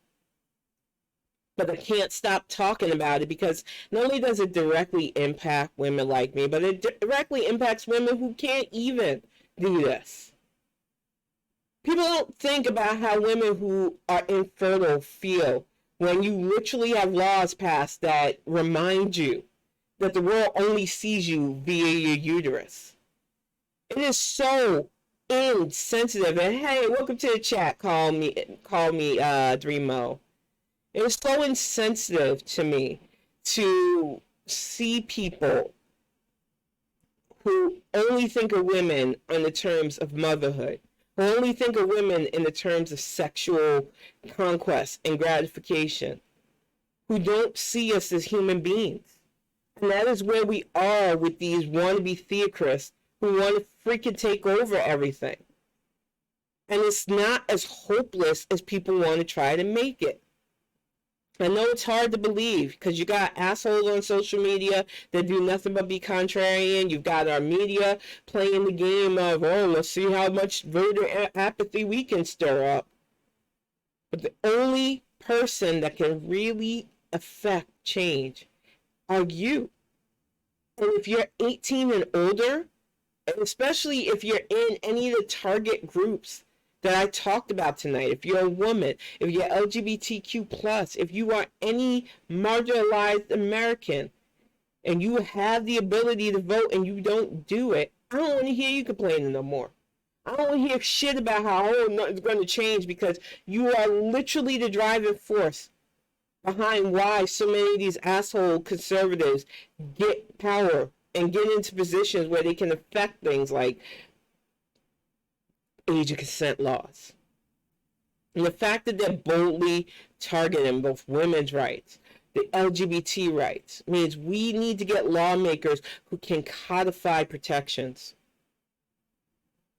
But I can't stop talking about it because not only does it directly impact women like me, but it directly impacts women who can't even do this. People don't think about how women who are infertile feel when you literally have laws passed that remind you that the world only sees you via your uterus. It is so insensitive. And hey, welcome to the chat. Call me Dreamo. It was so insensitive to me to see people who only think of women on the terms of motherhood, who only think of women in the terms of sexual conquest and gratification, who don't see us as human beings. And that is where we are with these wannabe theocrats who want to freaking take over everything. And it's not as hopeless as people want to try to make it. I know it's hard to believe because you got assholes on social media that do nothing but be contrarian. You've got our media playing the game of, oh, let's see how much voter apathy we can stir up. But the only person that can really affect change are you. And if you're 18 and older, and especially if you're in any of the target groups that I talked about tonight, if you're a woman, if you're LGBTQ+, if you are any marginalized American, and you have the ability to vote and you don't do it, I don't want to hear you complaining no more. I don't want to hear shit about how, oh, nothing's going to change, because you are literally the driving force behind why so many of these asshole conservatives get power and get into positions where they can affect things like age of consent laws. And the fact that they're boldly targeting both women's rights, the LGBT rights, means we need to get lawmakers who can codify protections.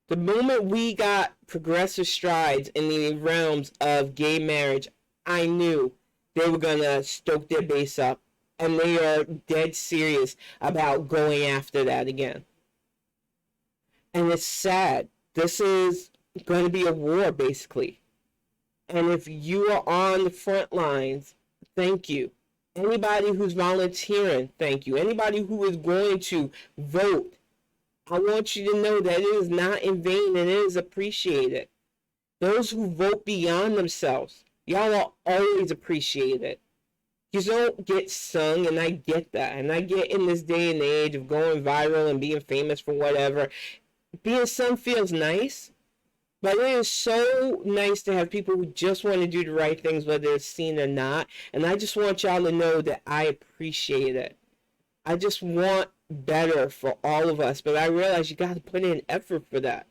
The moment we got progressive strides in the realms of gay marriage, I knew they were going to stoke their base up. And they are dead serious about going after that again. And it's sad. This is going to be a war, basically. And if you are on the front lines, thank you. Anybody who's volunteering, thank you. Anybody who is going to vote, I want you to know that it is not in vain and it is appreciated. Those who vote beyond themselves, y'all are always appreciated. You don't get sung, and I get that. And I get in this day and age of going viral and being famous for whatever. Being sung feels nice, but it is so nice to have people who just want to do the right things, whether it's seen or not. And I just want y'all to know that I appreciate it. I just want better for all of us, but I realize you got to put in effort for that.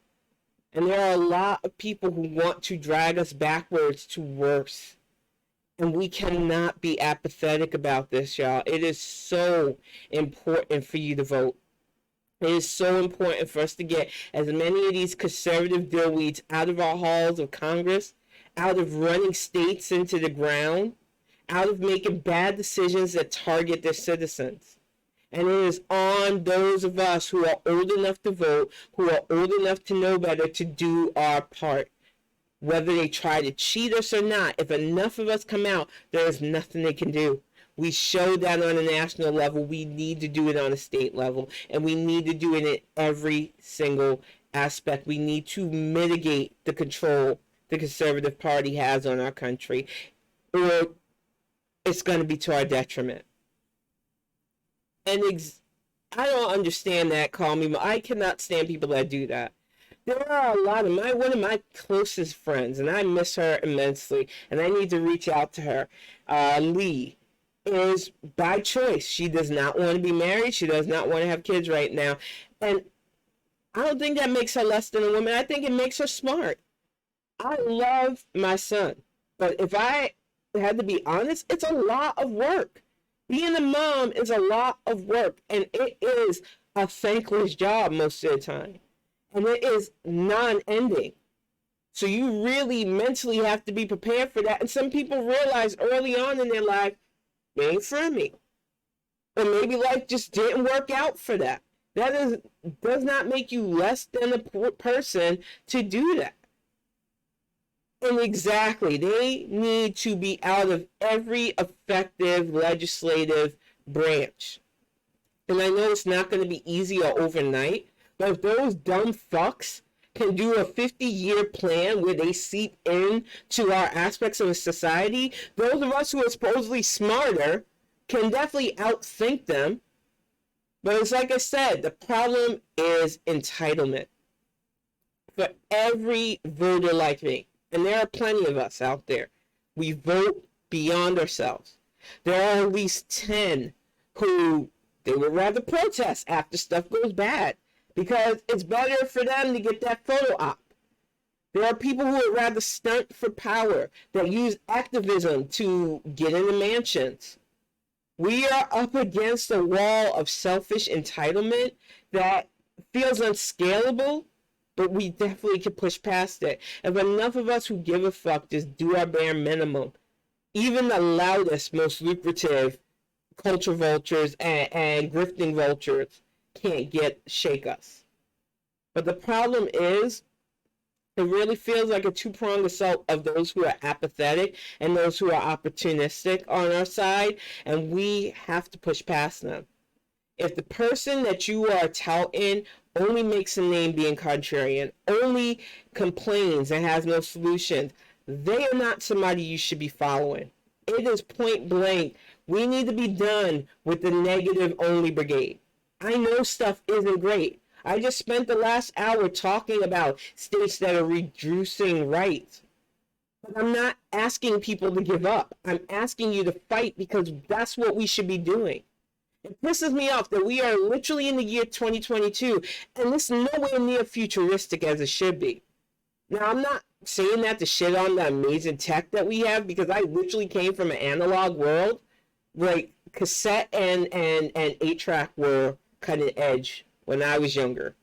And there are a lot of people who want to drag us backwards to worse. And we cannot be apathetic about this, y'all. It is so important for you to vote. It is so important for us to get as many of these conservative dillweeds out of our halls of Congress, out of running states into the ground, out of making bad decisions that target their citizens. And it is on those of us who are old enough to vote, who are old enough to know better, to do our part. Whether they try to cheat us or not, if enough of us come out, there is nothing they can do. We showed that on a national level. We need to do it on a state level. And we need to do it in every single aspect. We need to mitigate the control the Conservative Party has on our country, or it's going to be to our detriment. And I don't understand that, call me. I cannot stand people that do that. There are a lot of one of my closest friends, and I miss her immensely, and I need to reach out to her. Lee is by choice. She does not want to be married. She does not want to have kids right now. And I don't think that makes her less than a woman. I think it makes her smart. I love my son, but if I had to be honest, it's a lot of work. Being a mom is a lot of work, and it is a thankless job most of the time. And it is non-ending. So you really mentally have to be prepared for that. And some people realize early on in their life, it ain't for me. Or maybe life just didn't work out for that. That does not make you less than a person to do that. And exactly, they need to be out of every effective legislative branch. And I know it's not going to be easy or overnight, but if those dumb fucks can do a 50-year plan where they seep in to our aspects of a society, those of us who are supposedly smarter can definitely outthink them. But it's like I said, the problem is entitlement. For every voter like me, and there are plenty of us out there, we vote beyond ourselves. There are at least 10 who they would rather protest after stuff goes bad because it's better for them to get that photo op. There are people who would rather stunt for power, that use activism to get into mansions. We are up against a wall of selfish entitlement that feels unscalable, but we definitely can push past it. If enough of us who give a fuck just do our bare minimum, even the loudest, most lucrative culture vultures and grifting vultures can't shake us. But the problem is, it really feels like a two-pronged assault of those who are apathetic and those who are opportunistic on our side, and we have to push past them. If the person that you are touting only makes a name being contrarian, only complains and has no solutions, they are not somebody you should be following. It is point blank. We need to be done with the negative only brigade. I know stuff isn't great. I just spent the last hour talking about states that are reducing rights. But I'm not asking people to give up. I'm asking you to fight because that's what we should be doing. It pisses me off that we are literally in the year 2022 and this is nowhere near futuristic as it should be. Now, I'm not saying that to shit on the amazing tech that we have because I literally came from an analog world. Like cassette and 8-track were cutting edge when I was younger.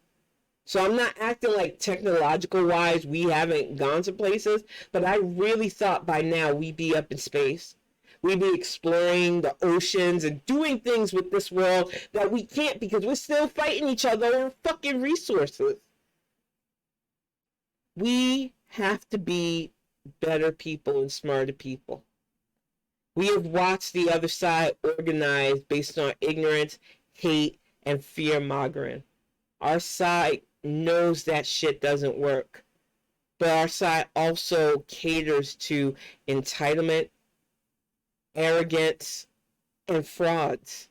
So I'm not acting like technological wise we haven't gone to places, but I really thought by now we'd be up in space. We'd be exploring the oceans and doing things with this world that we can't because we're still fighting each other over fucking resources. We have to be better people and smarter people. We have watched the other side organize based on ignorance, hate, and fear-mongering. Our side knows that shit doesn't work. But our side also caters to entitlement, arrogance, and frauds.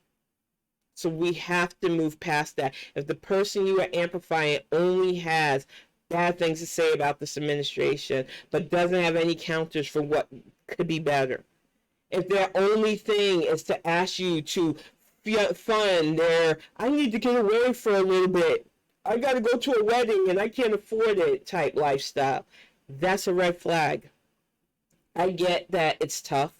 So we have to move past that. If the person you are amplifying only has bad things to say about this administration, but doesn't have any counters for what could be better, if their only thing is to ask you to fun. They're, I need to get away for a little bit. I got to go to a wedding and I can't afford it type lifestyle. That's a red flag. I get that it's tough.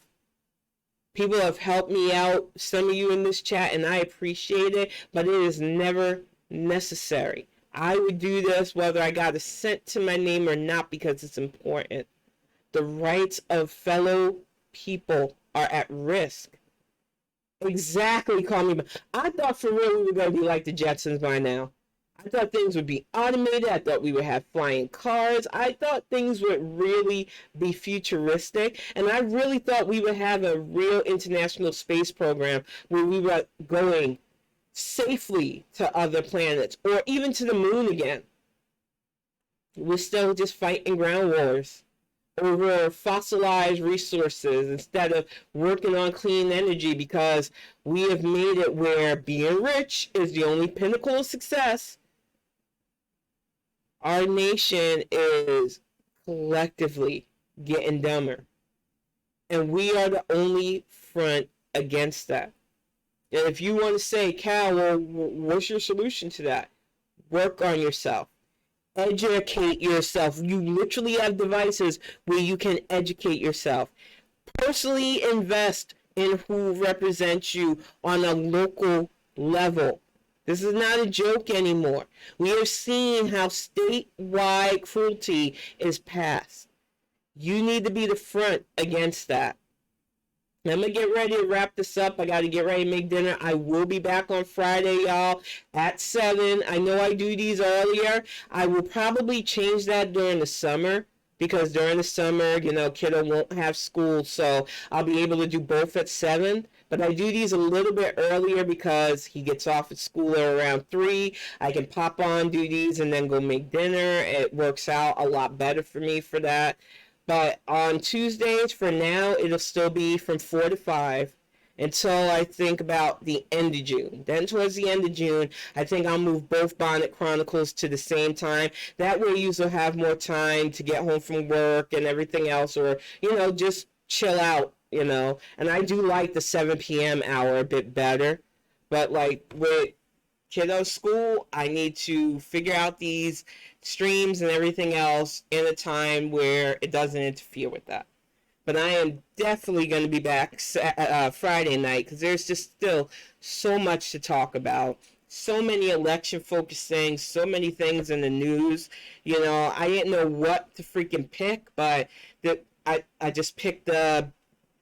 People have helped me out, some of you in this chat, and I appreciate it, but it is never necessary. I would do this whether I got a cent to my name or not because it's important. The rights of fellow people are at risk. Exactly, call me. I thought for real we were going to be like the Jetsons by now. I thought things would be automated. I thought we would have flying cars. I thought things would really be futuristic. And I really thought we would have a real international space program where we were going safely to other planets or even to the moon again. We're still just fighting ground wars over fossilized resources instead of working on clean energy because we have made it where being rich is the only pinnacle of success. Our nation is collectively getting dumber. And we are the only front against that. And if you want to say, Cal, well, what's your solution to that? Work on yourself. Educate yourself. You literally have devices where you can educate yourself. Personally invest in who represents you on a local level. This is not a joke anymore. We are seeing how statewide cruelty is passed. You need to be the front against that. I'm going to get ready to wrap this up. I got to get ready to make dinner. I will be back on Friday, y'all, at 7. I know I do these earlier. I will probably change that during the summer because during the summer, you know, kiddo won't have school. So I'll be able to do both at 7. But I do these a little bit earlier because he gets off at school at around 3. I can pop on, do these, and then go make dinner. It works out a lot better for me for that. But on Tuesdays, for now, it'll still be from 4 to 5 until I think about the end of June. Then towards the end of June, I think I'll move both Bonnet Chronicles to the same time. That way you'll have more time to get home from work and everything else, or, you know, just chill out, you know. And I do like the 7 p.m. hour a bit better. But, like, with kiddo school, I need to figure out these streams and everything else in a time where it doesn't interfere with that. But I am definitely going to be back Friday night because there's just still so much to talk about. So many election focused things, so many things in the news. You know, I didn't know what to freaking pick, but I just picked the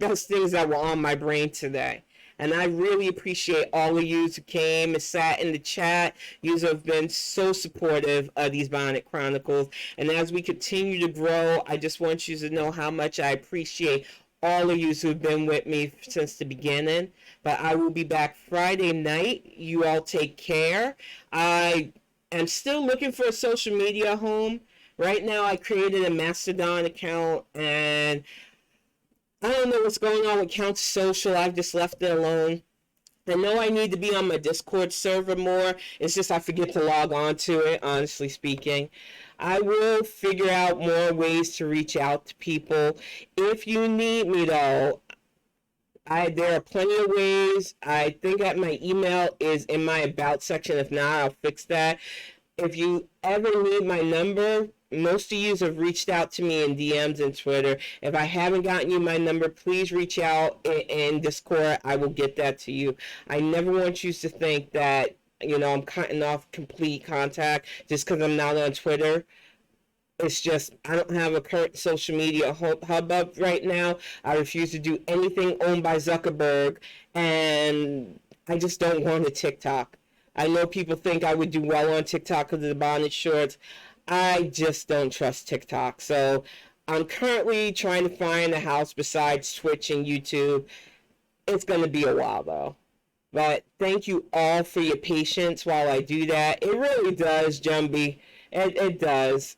best things that were on my brain today. And I really appreciate all of you who came and sat in the chat. You have been so supportive of these Bonnet Chronicles. And as we continue to grow, I just want you to know how much I appreciate all of you who have been with me since the beginning. But I will be back Friday night. You all take care. I am still looking for a social media home. Right now, I created a Mastodon account, and I don't know what's going on with Count Social. I've just left it alone. I know I need to be on my Discord server more. It's just I forget to log on to it, honestly speaking. I will figure out more ways to reach out to people. If you need me, though, there are plenty of ways. I think that my email is in my About section. If not, I'll fix that. If you ever need my number, most of you have reached out to me in DMs and Twitter. If I haven't gotten you my number, please reach out in Discord. I will get that to you. I never want you to think that, you know, I'm cutting off complete contact just because I'm not on Twitter. It's just I don't have a current social media hubbub right now. I refuse to do anything owned by Zuckerberg, and I just don't want a TikTok. I know people think I would do well on TikTok because of the Bonnet shorts. I just don't trust TikTok. So I'm currently trying to find a house besides Twitch and YouTube. It's going to be a while, though. But thank you all for your patience while I do that. It really does, Jumbie. It does.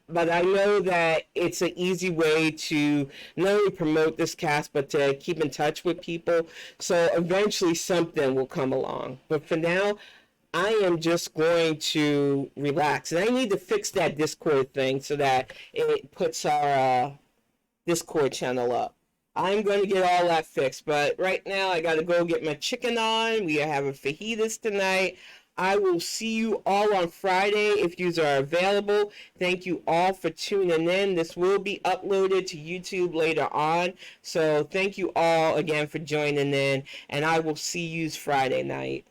But I know that it's an easy way to not only promote this cast, but to keep in touch with people. So eventually something will come along. But for now, I am just going to relax. And I need to fix that Discord thing so that it puts our Discord channel up. I'm going to get all that fixed. But right now, I got to go get my chicken on. We are having fajitas tonight. I will see you all on Friday if you are available. Thank you all for tuning in. This will be uploaded to YouTube later on. So thank you all again for joining in, and I will see you Friday night.